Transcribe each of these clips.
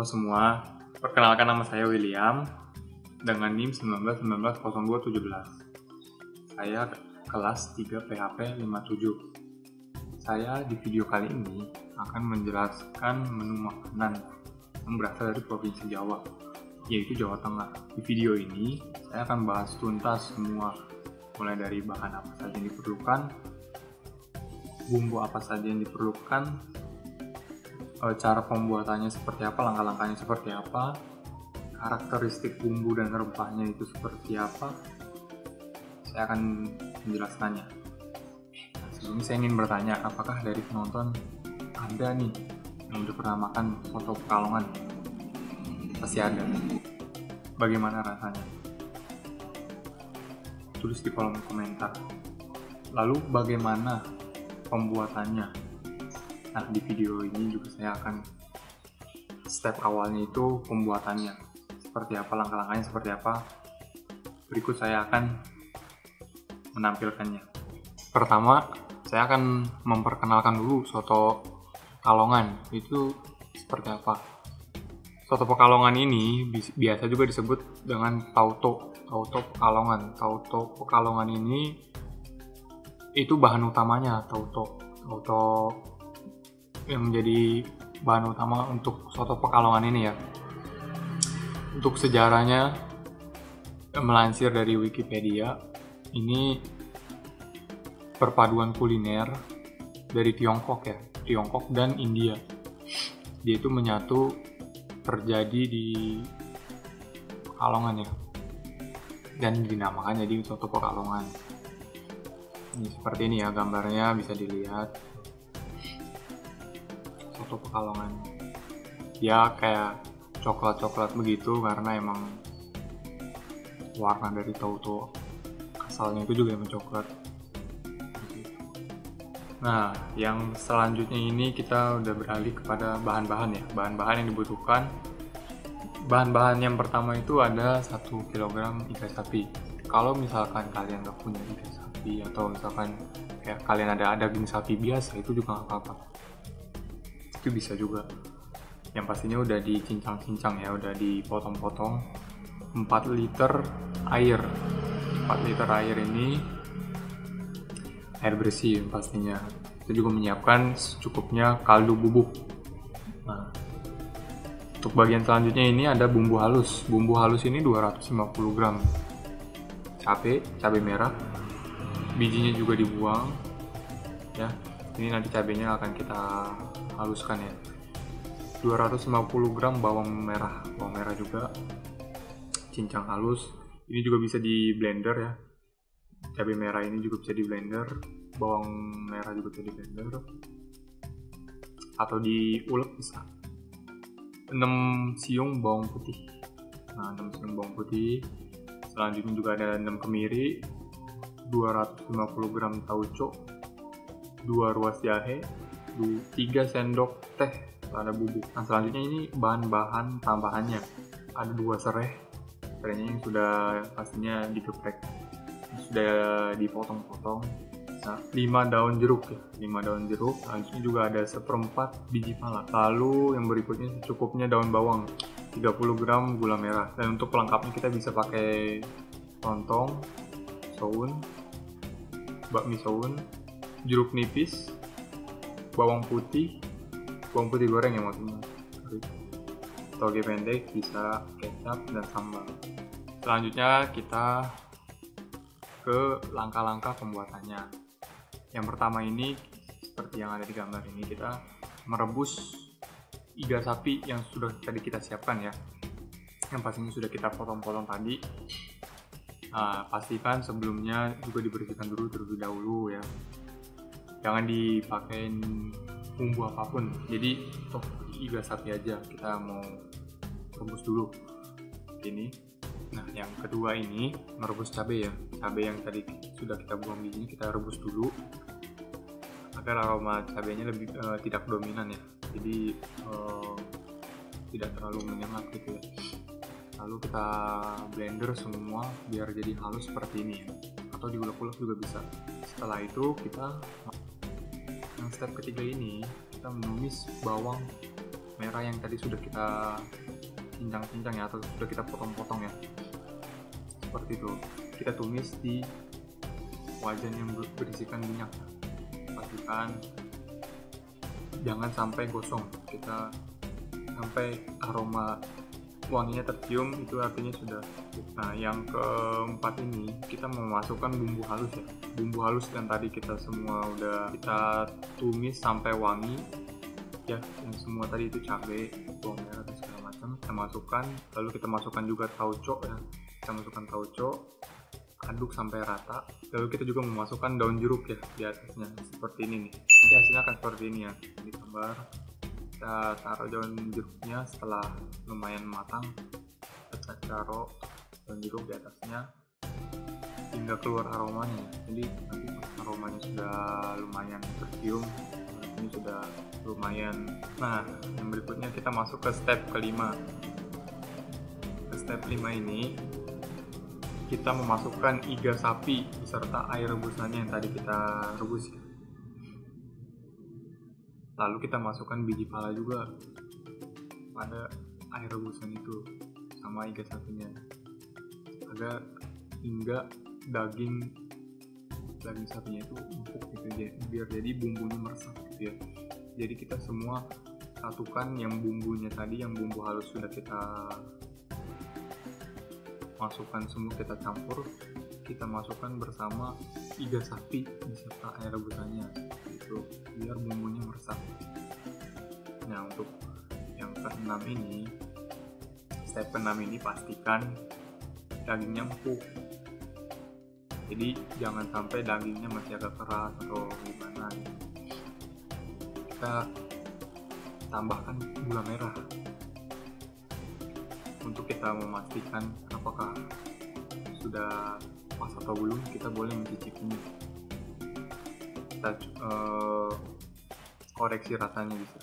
semua, perkenalkan nama saya William dengan NIM 19190217. Saya kelas 3 PHP 57. Saya di video kali ini akan menjelaskan menu makanan yang berasal dari Provinsi Jawa, yaitu Jawa Tengah. Di video ini saya akan bahas tuntas semua, mulai dari bahan apa saja yang diperlukan, bumbu apa saja yang diperlukan, cara pembuatannya seperti apa, langkah-langkahnya seperti apa, karakteristik bumbu dan rempahnya itu seperti apa. Saya akan menjelaskannya. Sebelumnya saya ingin bertanya, apakah dari penonton ada nih yang udah pernah makan soto Pekalongan? Pasti ada. Bagaimana rasanya? Tulis di kolom komentar. Lalu bagaimana pembuatannya? Nah, di video ini juga saya akan step awalnya itu pembuatannya. Seperti apa, langkah-langkahnya seperti apa. Berikut saya akan menampilkannya. Pertama, saya akan memperkenalkan dulu soto Pekalongan. Itu seperti apa. Soto Pekalongan ini biasa juga disebut dengan tauto Pekalongan. Tauto Pekalongan ini itu bahan utamanya, tauto yang menjadi bahan utama untuk soto Pekalongan ini ya. Untuk sejarahnya, melansir dari Wikipedia, ini perpaduan kuliner dari Tiongkok dan India. Dia itu menyatu terjadi di Pekalongan ya, dan dinamakan jadi soto Pekalongan. Ini seperti ini ya gambarnya, bisa dilihat soto Pekalongan. Ya kayak coklat begitu karena emang warna dari tauco asalnya itu juga emang coklat. Nah, yang selanjutnya ini kita udah beralih kepada bahan-bahan ya. Bahan-bahan yang dibutuhkan. Bahan-bahan yang pertama itu ada 1 kg iga sapi. Kalau misalkan kalian gak punya iga sapi atau misalkan kayak kalian ada daging sapi biasa, itu juga gak apa-apa. Itu bisa juga. Yang pastinya udah dicincang-cincang ya, udah dipotong-potong. 4 liter air. 4 liter air ini air bersih pastinya. Kita juga menyiapkan secukupnya kaldu bubuk. Nah, untuk bagian selanjutnya ini ada bumbu halus. Bumbu halus ini 250 gram. Cabai merah. Bijinya juga dibuang. Ya, ini nanti cabainya akan kita haluskan ya. 250 gram bawang merah juga cincang halus. Ini juga bisa di blender ya. Cabai merah ini juga bisa di blender, bawang merah juga bisa di blender atau diulek bisa. 6 siung bawang putih. Nah, 6 siung bawang putih. Selanjutnya juga ada 6 kemiri, 250 gram tauco, 2 ruas jahe, 3 sendok teh lada bubuk. Nah, selanjutnya ini bahan-bahan tambahannya. Ada 2 serai. Serainya yang sudah pastinya digeprek, sudah dipotong-potong. Nah, 5 daun jeruk ya. 5 daun jeruk. Selanjutnya juga ada 1/4 biji pala. Lalu yang berikutnya secukupnya daun bawang. 30 gram gula merah. Dan untuk pelengkapnya kita bisa pakai lontong, soun, bakmi soun, jeruk nipis, bawang putih goreng ya maksudnya, toge pendek, bisa kecap dan sambal. Selanjutnya kita ke langkah-langkah pembuatannya. Yang pertama ini seperti yang ada di gambar ini, kita merebus iga sapi yang sudah tadi kita siapkan ya, yang pastinya sudah kita potong-potong tadi. Nah, pastikan sebelumnya juga dibersihkan dulu terlebih dahulu ya, jangan dipakein bumbu apapun. Jadi untuk iga sapi aja kita mau rebus dulu ini. Nah, yang kedua ini merebus cabai ya. Cabai yang tadi sudah kita buang bijinya kita rebus dulu agar aroma cabainya lebih tidak dominan ya. Jadi tidak terlalu menyengat gitu ya. Lalu kita blender semua biar jadi halus seperti ini ya. Atau diulek-ulek juga bisa. Setelah itu kita yang step ketiga ini kita menumis bawang merah yang tadi sudah kita cincang-cincang ya, atau sudah kita potong-potong ya, seperti itu. Kita tumis di wajan yang berisikan minyak. Pastikan jangan sampai gosong, kita sampai aroma wanginya tercium, itu artinya sudah. Nah, yang keempat ini kita memasukkan bumbu halus ya. Bumbu halus yang tadi kita semua udah kita tumis sampai wangi ya, yang semua tadi itu cabai, bawang merah dan segala macam kita masukkan. Lalu kita masukkan juga tauco ya. Kita masukkan tauco, aduk sampai rata. Lalu kita juga memasukkan daun jeruk ya di atasnya, seperti ini nih. Jadi hasilnya akan seperti ini ya, di gambar. Kita taruh daun jeruknya setelah lumayan matang, kita taruh daun jeruk di atasnya hingga keluar aromanya. Jadi nanti aromanya sudah lumayan tercium, ini sudah lumayan. Nah, yang berikutnya kita masuk ke step kelima. Ke step 5 ini kita memasukkan iga sapi beserta air rebusannya yang tadi kita rebus. Lalu kita masukkan biji pala juga pada air rebusan itu sama iga sapinya, agar hingga daging sapinya itu empuk gitu ya, biar jadi bumbunya meresap gitu ya. Jadi kita semua satukan yang bumbunya tadi, yang bumbu halus sudah kita masukkan semua, kita campur, kita masukkan bersama iga sapi beserta air rebusannya itu, biar bumbunya meresap. Nah, untuk yang ke-6 ini, step ke-6 ini pastikan dagingnya empuk. Jadi jangan sampai dagingnya masih agak keras atau gimana gitu. Kita tambahkan gula merah untuk kita memastikan apakah sudah pas atau belum. Kita boleh mencicipinya, kita koreksi rasanya bisa.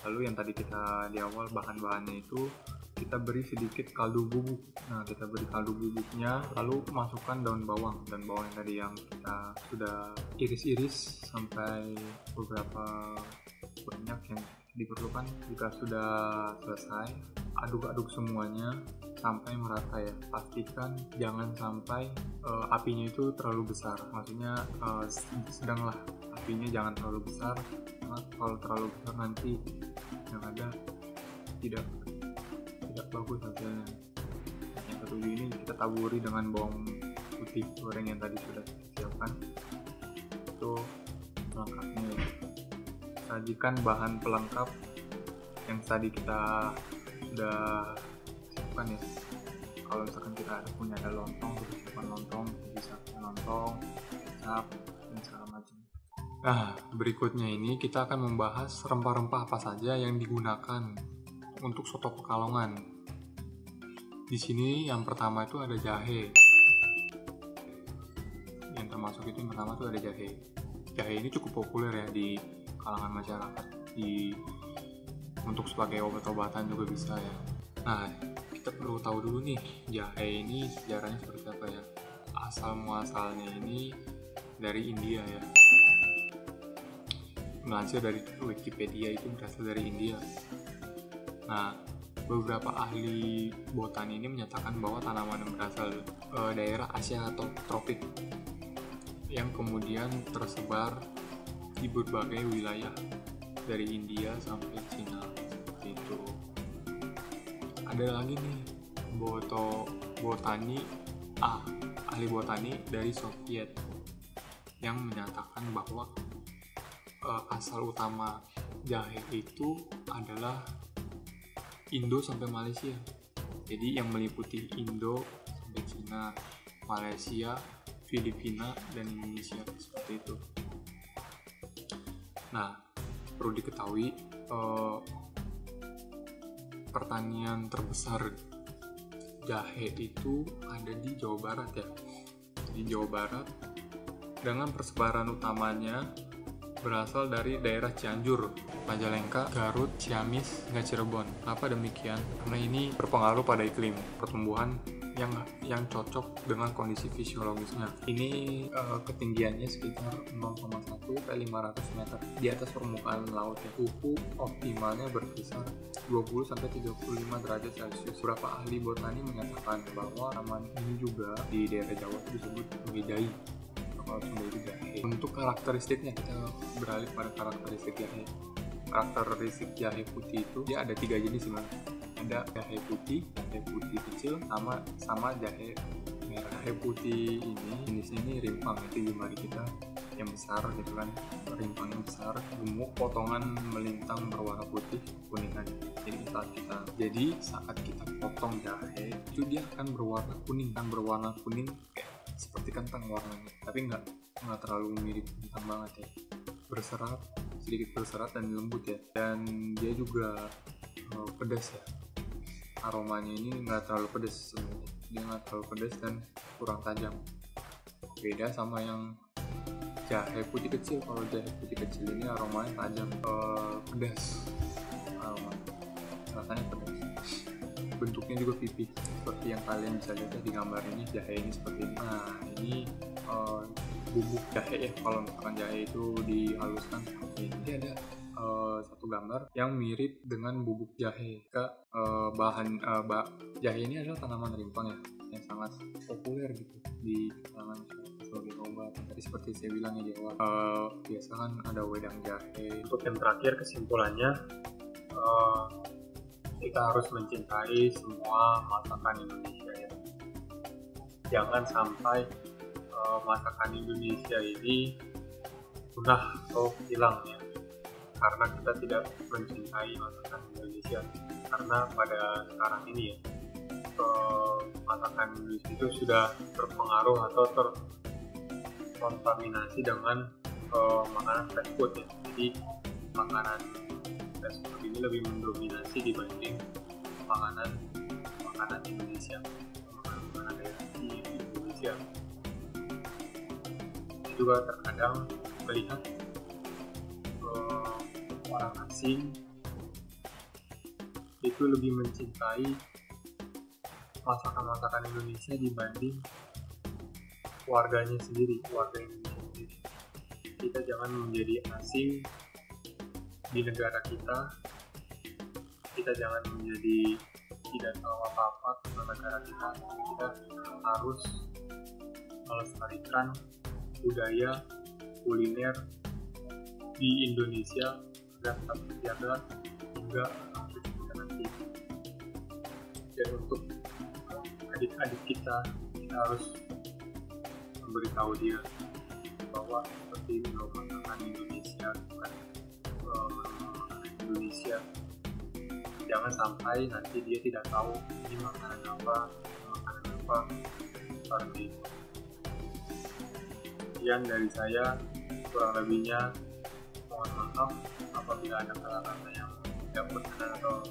Lalu yang tadi kita di awal bahan-bahannya itu kita beri sedikit kaldu bubuk. Nah, kita beri kaldu bubuknya, lalu masukkan daun bawang yang tadi yang kita sudah iris-iris sampai beberapa banyak yang diperlukan. Jika sudah selesai, aduk-aduk semuanya sampai merata ya. Pastikan jangan sampai apinya itu terlalu besar, maksudnya sedanglah apinya, jangan terlalu besar, karena kalau terlalu besar nanti yang ada tidak bagus hasilnya. Yang ketujuh ini kita taburi dengan bawang putih goreng yang tadi sudah kita siapkan. Itu pelengkapnya ya. Sajikan bahan pelengkap yang tadi kita sudah siapkan ya. Kalau misalkan kita punya ada lontong, kita siapkan lontong, bisa lontong, kecap, dan segala macam. Nah, berikutnya ini kita akan membahas rempah-rempah apa saja yang digunakan untuk soto Pekalongan. Di sini yang pertama itu ada jahe. Yang termasuk itu yang pertama itu ada jahe. Jahe ini cukup populer ya di kalangan masyarakat, untuk sebagai obat-obatan juga bisa ya. Nah, kita perlu tahu dulu nih, jahe ini sejarahnya seperti apa ya. Asal muasalnya ini dari India ya. Melansir dari Wikipedia itu berasal dari India. Nah, beberapa ahli botani ini menyatakan bahwa tanaman yang berasal daerah Asia atau tropik yang kemudian tersebar di berbagai wilayah dari India sampai Cina seperti itu. Ada lagi nih ahli botani dari Soviet yang menyatakan bahwa asal utama jahe itu adalah Indo sampai Malaysia. Jadi yang meliputi Indo sampai Cina, Malaysia, Filipina, dan Indonesia seperti itu. Nah, perlu diketahui pertanian terbesar jahe itu ada di Jawa Barat ya. Di Jawa Barat dengan persebaran utamanya berasal dari daerah Cianjur, Majalengka, Garut, Ciamis, hingga Cirebon. Kenapa demikian? Karena ini berpengaruh pada iklim. Pertumbuhan yang cocok dengan kondisi fisiologisnya. Ini ketinggiannya sekitar 0,1 sampai 500 meter di atas permukaan laut ya. Suhu optimalnya berkisar 20 sampai 35 derajat Celcius. Beberapa ahli botani menyatakan bahwa tanaman ini juga di daerah Jawa disebut sebagai jai. Kalau sebagai jahe. Untuk karakteristiknya, kita beralih pada karakteristik jahe. Karakteristik jahe putih itu dia ada 3 jenis sebenarnya. Ada jahe putih kecil, sama jahe merah. Jahe putih ini jenisnya ini rimpang, itu jemari kita yang besar gitu kan, rimpangnya besar, gemuk, potongan melintang berwarna putih kuningan. Jadi saat kita potong jahe itu dia akan berwarna kuning kayak seperti kentang warnanya, tapi nggak terlalu mirip kentang banget ya, sedikit berserat dan lembut ya, dan dia juga pedas ya. Aromanya ini nggak terlalu pedas sebenarnya, dia nggak terlalu pedas dan kurang tajam, beda sama yang jahe putih kecil. Kalau jahe putih kecil ini aromanya tajam, pedas, aromanya rasanya pedas, bentuknya juga pipih seperti yang kalian bisa lihat di gambar ini. Jahe ini seperti ini. Nah, ini bubuk jahe ya. Kalau misalkan jahe itu dihaluskan seperti ini, dia ada satu gambar yang mirip dengan bubuk jahe. Jahe ini adalah tanaman rimpang ya, yang sangat populer gitu di kalangan sebagai obat. Tadi seperti saya bilang ya, Jawa biasa kan ada wedang jahe. Untuk yang terakhir, kesimpulannya kita harus mencintai semua masakan Indonesia ya. Jangan sampai masakan Indonesia ini punah atau hilang ya, karena kita tidak mencintai masakan Indonesia. Karena pada sekarang ini ya, masakan Indonesia itu sudah terpengaruh atau terkontaminasi dengan makanan fast food ya. Jadi makanan fast food ini lebih mendominasi dibanding makanan Indonesia, makanan dari Indonesia. Saya juga terkadang melihat orang asing itu lebih mencintai masakan Indonesia dibanding warga Indonesia sendiri. Kita jangan menjadi asing di negara kita jangan menjadi tidak tahu apa-apa tentang negara kita. Kita harus melestarikan budaya kuliner di Indonesia agar tetap terjaga hingga akhir kita nanti. Dan untuk adik-adik kita harus memberitahu dia bahwa seperti ini loh makanan Indonesia, bukan makanan Indonesia. Jangan sampai nanti dia tidak tahu ini makanan apa seperti itu. Sekian dari saya, kurang lebihnya mohon maaf apabila ada kata-kata yang tidak berkenan atau